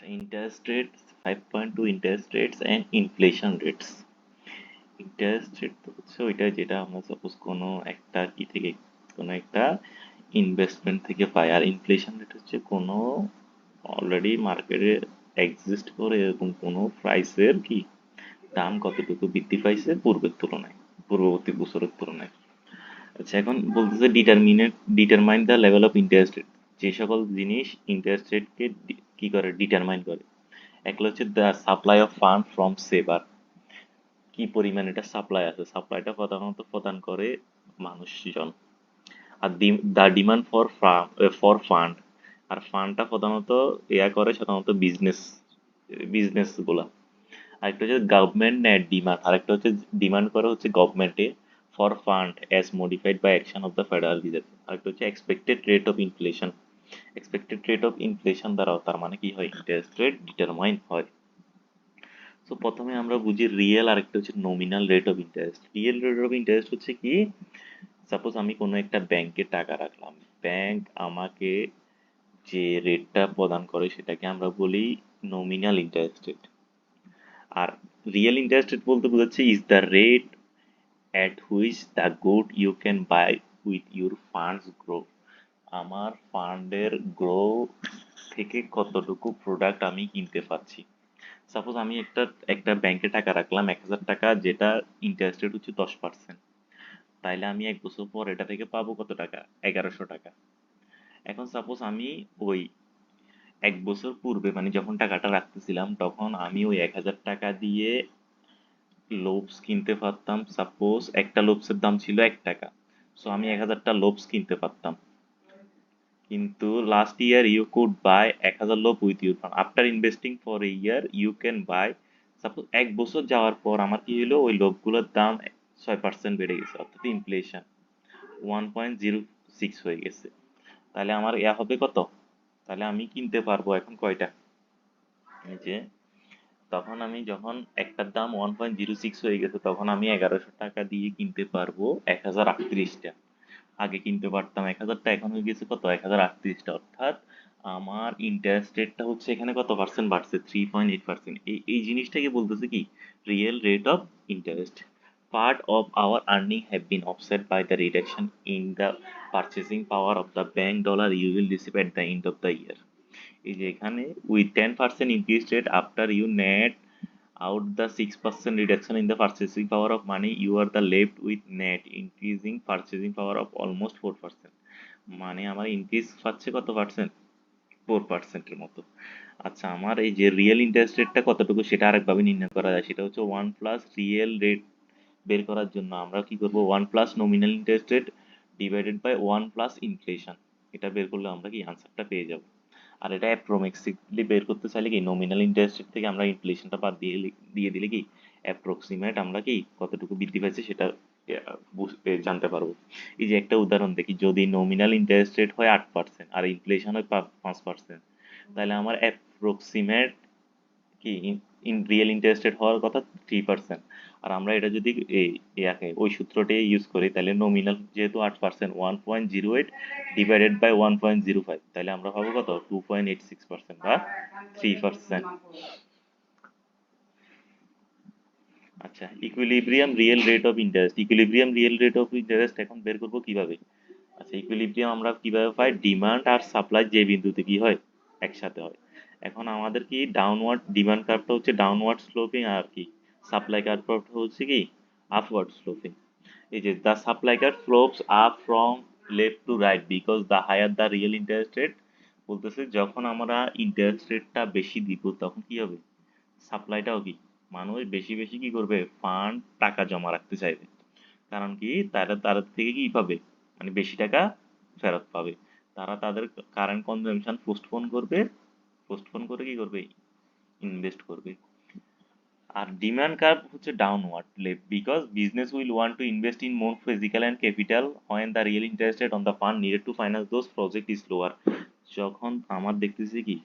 Interest rates 5.2 interest rates and inflation rates. Interest rate তো হচ্ছে ওইটা যেটা আমরা সাপোজ কোনো একটা কি থেকে কোনো একটা ইনভেস্টমেন্ট থেকে পাই, আর ইনফ্লেশন রেট হচ্ছে কোনো অলরেডি মার্কেটে এক্সিস্ট করে এরকম কোনো প্রাইসের কি দাম কতটুকু বৃদ্ধি পাইছে পূর্বের তুলনায়, পূর্ববর্তী বছরের তুলনায়। আচ্ছা, এখন বলতেছে determine the level of interest rate. যে সকল জিনিস ইন্টারেস্ট রেটকে কি করে ডিটারমাইন করে, একটা হচ্ছে the supply of fund from saver, কি পরিমাণ এটা সাপ্লাই আছে, সাপ্লাইটা প্রধানত প্রদান করে মানুষজন। আর দ্য ডিমান্ড ফর ফান্ড, আর ফান্ডটা প্রধানত করে সাধারণত বিজনেস গুলা। আরেকটা হচ্ছে গভর্নমেন্ট নেট ডিমান্ড, আরেকটা হচ্ছে ডিমান্ড করে হচ্ছে গভর্নমেন্টে for fund as modified by action of the federal reserve. আরেকটা হচ্ছে expected rate of inflation. Expected rate of inflation দ্বারাও তার মানে কি হয়, ইন্টারেস্ট রেট ডিটারমাইন হয়। তো প্রথমে আমরা বুঝি রিয়েল, আরেকটা হচ্ছে nominal rate of interest. Real rate of interest হচ্ছে কি, সাপোজ আমি কোনো একটা ব্যাংকে টাকা রাখলাম, ব্যাংক আমাকে যে রেটটা প্রদান করে সেটাকে আমরা বলি নমিনাল ইন্টারেস্ট রেট। আর রিয়েল ইন্টারেস্ট রেট বলতে বোঝাচ্ছে is the rate at which the good you can buy with your funds grow। আমার ফান্ডের গ্রো থেকে কতটুকু প্রোডাক্ট আমি কিনতে পারছি। সাপোজ আমি একটা একটা ব্যাংকে টাকা রাখলাম 1,000 টাকা, যেটা ইন্টারেস্ট রেট হচ্ছে 10%। তাইলে আমি 1 বছর পর এটা থেকে পাবো কত টাকা, 1,100 টাকা। এখন সাপোজ আমি ওই 1 বছর পূর্বে মানে যখন টাকাটা রাখতেছিলাম তখন আমি ওই 1,000 টাকা দিয়ে লোভস কিনতে পারতাম। সাপোজ একটা লোভসের দাম ছিল 1 টাকা, সো আমি 1,000টা লোভস কিনতে পারতাম। কিন্তু last year you could buy 1,000 loaves with your fund, after investing for a year you can buy. Suppose 1 বছর যাওয়ার পর আমার কি হলো, ওই লোভগুলোর দাম 6% বেড়ে গেছে, অর্থাৎ ইনফ্লেশন 1.06 হয়ে গেছে। তাহলে আমার হবে কত, তাহলে আমি কিনতে পারবো এখন কয়টা, এই যে তখন আমি যখন একটার দাম 1.06 হয়ে গেছে তখন আমি 1,100 টাকা দিয়ে কিনতে পারবো 1,038টা। আগে কিনতে পারতাম 1,000টা, এখন হয়ে গেছে কত, 1,038টা। অর্থাৎ আমার ইন্টারেস্ট রেটটা হচ্ছে এখানে কত পার্সেন্ট বাড়ছে, 3.8%। এই জিনিসটাকে বলতেছে কি real rate of interest. Part of our earning have been offset by the reduction in the purchasing power of the bank dollar you will receive at the end of the year. এই যে এখানে with 10% increase rate after you net out the 6% reduction in the purchasing power of money, you are the left with net increasing purchasing power of almost 4%। মানে আমার increase পাচ্ছে কত percent, 4%-এর মতো। আচ্ছা, আমার এই যে রিয়েল ইন্টারেস্ট রেটটা কতটুকু সেটা আরেকভাবে নির্ণয় করা যায়, সেটা হচ্ছে 1 প্লাস রিয়েল রেট বের করার জন্য আমরা কি করব, 1 plus nominal interest rate divided by 1 plus inflation. এটা বের করলে আমরা কি আনসারটা পেয়ে যাব। আর এটা অ্যাপ্রক্সিমেটলি বের করতে চাইলে কি নমিনাল ইন্টারেস্ট রেট থেকে আমরা ইনফ্লেশনটা বাদ দিয়ে দিলে কি অ্যাপ্রক্সিমেট আমরা কি কতটুকু বৃদ্ধি পাইছে সেটা জানতে পারবো। এই যে একটা উদাহরণ দেখি, যদি নমিনাল ইন্টারেস্ট রেট হয় 8% আর ইনফ্লেশন হয় 5%, তাহলে আমার অ্যাপ্রক্সিমেট কি ইন রিয়েল ইন্টারেস্ট রেট হওয়ার কথা 3%। আর আমরা এটা যদি ওই সূত্রটি ইউজ করি তাহলে নমিনাল যেহেতু 8%, 1.08 ডিভাইডেড বাই 1.05, তাহলে আমরা পাবো কত, 2.86% বা 3%। আচ্ছা, equilibrium real rate of interest এখন বের করবো কিভাবে। আচ্ছা, ইকুইলিব্রিয়াম আমরা কিভাবে পাই, ডিমান্ড আর সাপ্লাই যে বিন্দুতে কি হয় একসাথে হয়। এখন আমাদের কি ডাউনওয়ার্ড ডিমান্ড কার্ভটা হচ্ছে ডাউনওয়ার্ড স্লোপিং, আর কি সাপ্লাই কার্ভটা হচ্ছে কি আপওয়ার্ড স্লোপিং। এই যে the supply curve slopes up from left to right because the higher the real interest rate. বলতেছে যখন আমরা ইন্টারেস্ট রেটটা বেশি দিব তখন কি হবে, সাপ্লাইটাও কি, মানুষ বেশি বেশি কি করবে, ফান্ড টাকা জমা রাখতে চাইবে। কারণ কি তারা তাদের থেকে কি পাবে, মানে বেশি টাকা ফেরত পাবে। তারা তাদের কারেন্ট কনজাম্পশন পোস্টপোন করবে, পোস্টপোন করে কি করবে, ইনভেস্ট করবে। আর ডিমান্ড কার্ভ হচ্ছে downward left because business will want to invest in more physical and capital when the real interest rate on the fund needed to finance those project is lower. যখন আমার দেখতেছি কি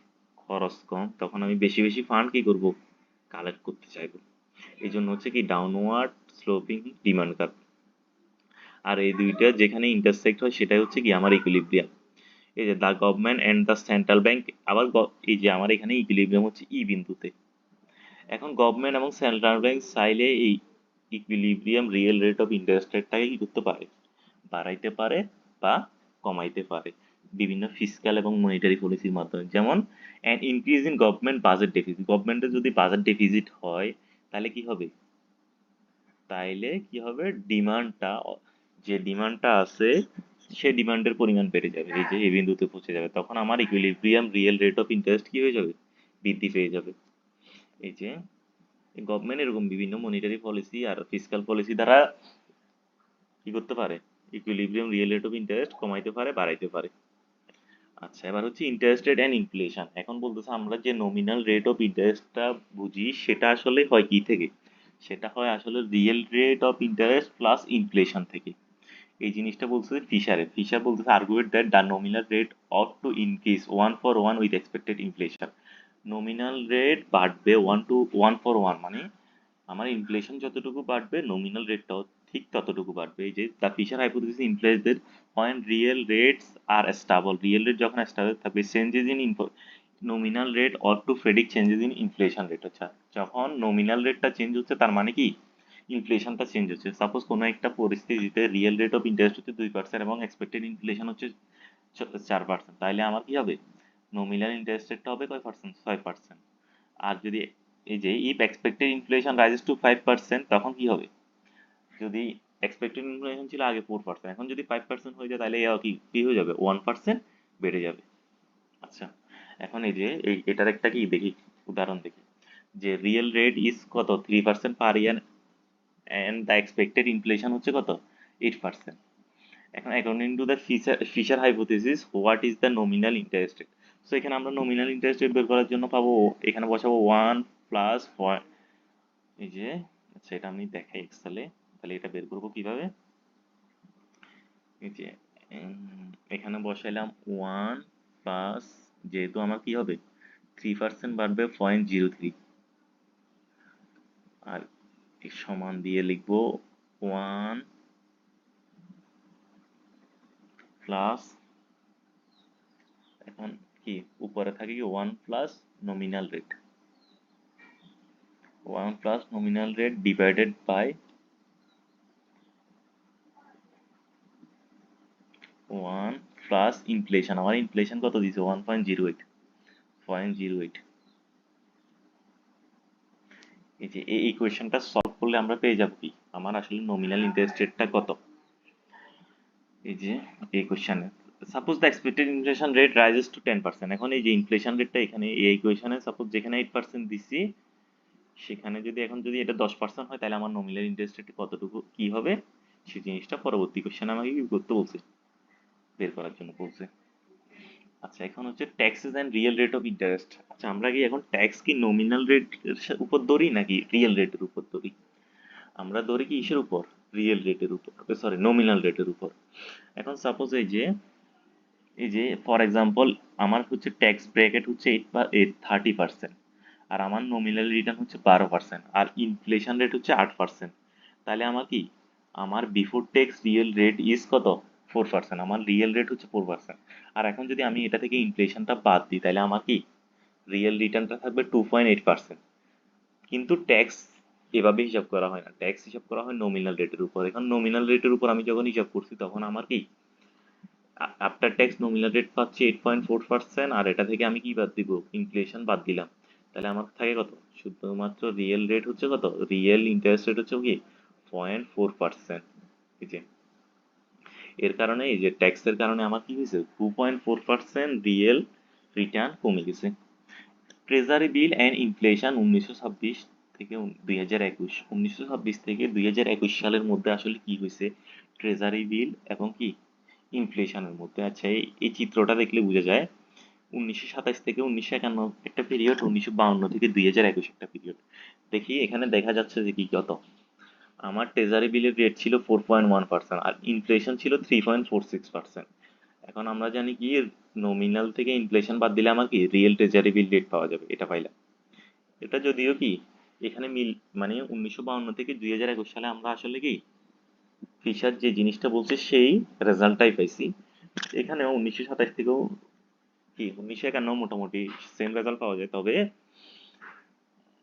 খরচ কম তখন আমি বেশি বেশি ফান্ড কি করব, কালেক্ট করতে চাইবো। এই জন্য হচ্ছে কি ডাউনওয়ার্ড স্লোপিং ডিমান্ড কার্ভ। আর এই দুইটা যেখানে ইন্টারসেক্ট হয় সেটাই হচ্ছে কি আমার ইকুইলিব্রিয়াম। এই যে the government and the central bank, আবার এই যে আমার এখানে ইকুইলিব্রিয়াম হচ্ছে ই বিন্দুতে। এখন গভর্নমেন্ট এবং সেন্ট্রাল ব্যাংক চাইলে এই equilibrium real rate of interest রেটটাকে কি করতে পারে, বাড়াইতে পারে বা কমাইতে পারে বিভিন্ন ফিসক্যাল এবং মনিটারি পলিসির মাধ্যমে। যেমন an increase in government budget deficit, গভর্নমেন্টের যদি বাজেট ডেফিসিট হয় তাহলে কি হবে, ডিমান্ডটা, যে ডিমান্ডটা আছে সে ডিমান্ডের পরিমাণ বেড়ে যাবে, এই যে এই বিন্দুতে পৌঁছে যাবে, তখন আমার equilibrium real rate of interest কি হয়ে যাবে, বৃদ্ধি পেয়ে যাবে। এই যে গভর্নমেন্ট এরকম বিভিন্ন মনিটারি পলিসি আর ফিসক্যাল পলিসি দ্বারা কি করতে পারে, equilibrium real rate of interest কমাইতে পারে, বাড়াইতে পারে। আচ্ছা, এবার হচ্ছে ইন্টারেস্ট রেট অ্যান্ড ইনফ্লেশন। এখন বলতেছে আমরা যে নমিনাল রেট অফ ইন্টারেস্টটা বুঝি সেটা আসলে হয় কি থেকে, সেটা হয় আসলে real rate of interest plus inflation থেকে। এই জিনিসটা বলছে ফিশার বলতেছে argued that the nominal rate ought to increase 1 for 1 with expected inflation. Nominal rate বাড়বে 1 for 1, মানে আমার ইনফ্লেশন যতটুকু বাড়বে নমিনাল রেটটাও ঠিক ততটুকু বাড়বে। এই যে the Fisher hypothesis implies that when real rates are stable, real rate যখন স্টেবল থাকবে, changes in nominal rate or to predict changes in inflation rate. আচ্ছা, যখন নমিনাল রেটটা চেঞ্জ হচ্ছে তার মানে কি ইনফ্লেশনটা চেঞ্জ হচ্ছে। সাপোজ কোনো একটা পরিস্থিতিতে রিয়েল রেট অফ ইন্টারেস্ট হচ্ছে 2% এবং এক্সপেক্টেড ইনফ্লেশন হচ্ছে 4%, তাহলে আমার কি হবে, নমিনাল ইন্টারেস্ট রেটটা হবে কয় পার্সেন্ট, 6%। আর যদি এই যে if expected inflation rises to 5%, তখন কি হবে, যদি এক্সপেক্টেড ইনফ্লেশন ছিল আগে 4%, এখন যদি 5% হয়ে যায় তাহলে কি কি হয়ে যাবে, 1% বেড়ে যাবে। আচ্ছা, এখন এই যে এটার একটা কি দেখি, উদাহরণ দেখি, যে রিয়েল রেট ইজ কত 3% per year and the expected inflation হচ্ছে কত 8%। এখন according to the Fisher hypothesis what is the nominal interest rate. So এখানে আমরা নমিনাল ইন্টারেস্ট রেট বের করার জন্য পাবো, এখানে বসাবো 1 প্লাস, এই যে, আচ্ছা এটা আমি দেখাই এক্সেলে, তাহলে এটা বের করবো কিভাবে। এই যে এখানে বসাইলাম 1 প্লাস, যেহেতু আমার কি হবে 3% বাড়বে 0.03, আর এই সমান দিয়ে লিখবো 1 প্লাস, এখন কি উপরে থাকে কি 1 plus nominal rate, 1 plus nominal rate divided by 1 plus inflation. আমার ইনফ্লেশন কত দিছে 1.08। এই যে এই ইকুয়েশনটা সলভ করলে আমরা পেয়ে যাব কি, আমার আসলে নমিনাল ইন্টারেস্ট রেটটা কত। এই যে এই কোশ্চেনে suppose the expected inflation rate rises to 10%, এখন এই যে ইনফ্লেশন রেটটা এখানে এই ইকুয়েশনে সাপোজ যেখানে 8% দিছি, সেখানে যদি এখন যদি এটা 10% হয় তাহলে আমার নমিনাল ইন্টারেস্ট রেট কতটুকু কি হবে, সেই জিনিসটা পরবর্তী কোশ্চেনে আমাকে কি করতে বলছে, বের করার জন্য বলছে। আচ্ছা, এখন হচ্ছে taxes and real rate of interest. আচ্ছা, আমরা কি এখন ট্যাক্স কি নমিনাল রেট এর উপর ধরি নাকি রিয়েল রেটের উপর ধরি? আমরা ধরি কি ইসের উপর, রিয়েল রেটের উপর, সরি নমিনাল রেটের উপর। এখন সাপোজ এই যে ফর এক্সাম্পল আমার হচ্ছে ট্যাক্স ব্র্যাকেট হচ্ছে 30%, আর আমার নমিনাল রিটার্ন হচ্ছে 12%, আর ইনফ্লেশন রেট হচ্ছে 8%, তাহলে আমার কি, আমার before tax real rate is কত 4%, আমার রিয়েল রেট হচ্ছে 4%। আর এখন যদি আমি এটা থেকে ইনফ্লেশনটা বাদ দিই তাহলে আমার কি রিয়েল রিটার্নটা থাকবে 2.8%। কিন্তু ট্যাক্স এভাবে হিসাব করা হয় না, ট্যাক্স হিসাব করা হয় নমিনাল রেটের উপর। এখন নমিনাল রেটের উপর আমি যখন হিসাব করছি তখন আমার কি আফটার ট্যাক্স নমিনাল রেট পাচ্ছি 8.4%, আর এটা থেকে আমি কি বাদ দিব, ইনফ্লেশন বাদ দিলাম, তাহলে আমার থাকে কত, শুধুমাত্র রিয়েল রেট হচ্ছে কত, রিয়েল ইন্টারেস্ট রেট হচ্ছে কি 0.4%। এই যে এর কারণে এই যে ট্যাক্সের কারণে আমার কি হয়েছে 2.4% রিয়েল রিটার্ন কমে গেছে। ট্রেজারি বিল অ্যান্ড ইনফ্লেশন 1926 থেকে 2021, 1926 থেকে 2021 সালের মধ্যে আসলে কি হয়েছে, ট্রেজারি বিল এবং কি ইনফ্লেশনের মধ্যে। আচ্ছা, এই চিত্রটা দেখলে বোঝা যায় 1927 থেকে 1951 একটা পিরিয়ড, 1952 থেকে 2021 একটা পিরিয়ড। দেখি এখানে দেখা যাচ্ছে যে কি কত, আমার ট্রেজারি বিলের রেট ছিল 4.1% আর ইনফ্লেশন ছিল 3.46%। এখন আমরা জানি কি নমিনাল থেকে ইনফ্লেশন বাদ দিলে আমার কি রিয়েল ট্রেজারি বিল রেট পাওয়া যাবে, এটা পাইলাম। এটা যদিও কি এখানে মিল, মানে 1952 থেকে 2021 সালে আমরা আসলে কি ফিশার যে জিনিসটা বলছে সেই রেজাল্টটাই পাইছি। এখানেও 1927 থেকেও কি 1951 মোটামুটি সেম রেজাল্ট পাওয়া যায়, তবে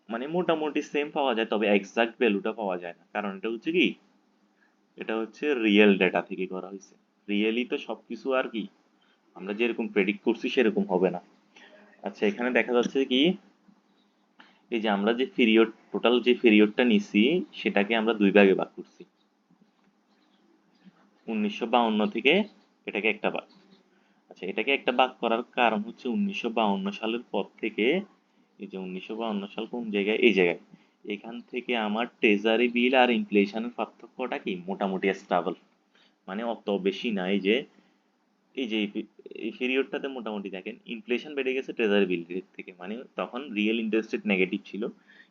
মানে মোটামুটি সেম পাওয়া যায়, তবে এক্সাক্ট ভ্যালুটা পাওয়া যায় না। কারণ এটা হচ্ছে কি, এটা হচ্ছে রিয়েল ডেটা থেকে করা হয়েছে। রিয়েলি তো সবকিছু আর কি আমরা যেরকম প্রেডিক্ট করছি সেরকম হবে না। আচ্ছা, এখানে দেখা যাচ্ছে কি, এই যে আমরা যে পিরিয়ড, টোটাল যে পিরিয়ডটা নিছি সেটাকে আমরা দুই ভাগে ভাগ করছি। 1952 থেকে এটাকে একটা ভাগ। আচ্ছা, এটাকে একটা ভাগ করার কারণ হচ্ছে 1952 সালের পর থেকে, এই যে 1952 সাল কোন জায়গায়, এই জায়গায়, এখান থেকে আমার ট্রেজারি বিল আর ইনফ্লেশনের পার্থক্যটা কি মোটামুটি স্টেবল, মানে অত বেশি নাই যে, এই যে এই পিরিয়ডটাতে মোটামুটি দেখেন ইনফ্লেশন বেড়ে গেছে ট্রেজারি বিল রেট থেকে, মানে তখন রিয়েল ইন্টারেস্ট রেট নেগেটিভ ছিল,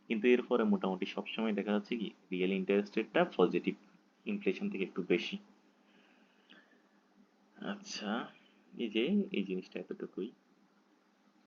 কিন্তু এরপরে মোটামুটি সবসময় দেখা যাচ্ছে কি রিয়েল ইন্টারেস্ট রেটটা পজিটিভ, ইনফ্লেশন থেকে একটু বেশি। আচ্ছা, এই যে এই জিনিসটা এতটুকুই।